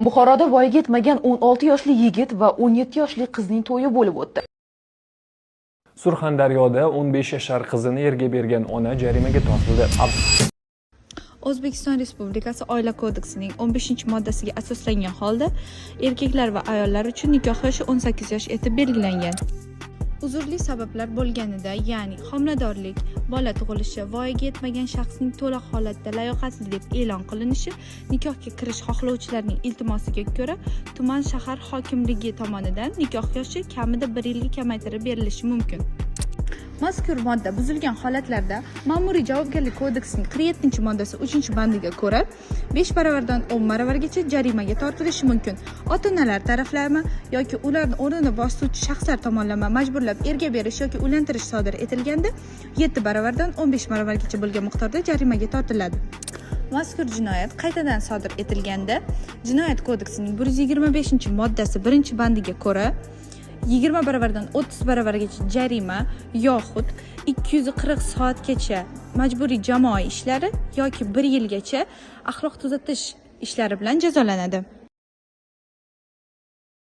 Buxoroda voyaga yetmagan 16 yoshli yigit va 17 yoshli qizning to'yi bo'lib o'tdi. Surxondaryoda 15 yashar qizini yerga bergan ona jarimaga tortildi. O'zbekiston Respublikasi Oila kodeksining 15-moddasiga asoslangan holda erkaklar va ayollar uchun nikoh yoshi 18 yosh etib belgilangan. Uzrli sabablar bo'lganida, ya'ni homiladorlik, bola tug'ilishi, voyaga yetmagan shaxsning to'liq holatda layoqatsiz deb e'lon qilinishi, nikohga kirish xohlovchilarning iltimosiga ko'ra tuman shahar hokimligi tomonidan nikoh yoshi kamida 1 yilga kamaytirib berilishi mumkin. Mazkur modda buzilgan holatlarda Ma'muriy javobgarlik kodeksining 47-moddasi 3-bandiga ko'ra 5 baravardan 10 baravargacha jarimaga tortilishi mumkin. Ota-onalar taraflama yoki ularning o'rnini bosuvchi shaxslar tomonidan majburlab erga berish yoki uylantirish sodir etilganda 7 baravardan 15 baravargacha bo'lgan miqdorda jarimaga tortiladi. Mazkur jinoyat qaytadan sodir etilganda Jinoyat kodeksining 125-moddasi 1-bandiga ko'ra 20 baravardan 30 baravargacha jarima yoxud 240 soatgacha majburiy jamoa ishlari yoki 1 yilgacha axloq tuzatish ishlari bilan jazolanadi.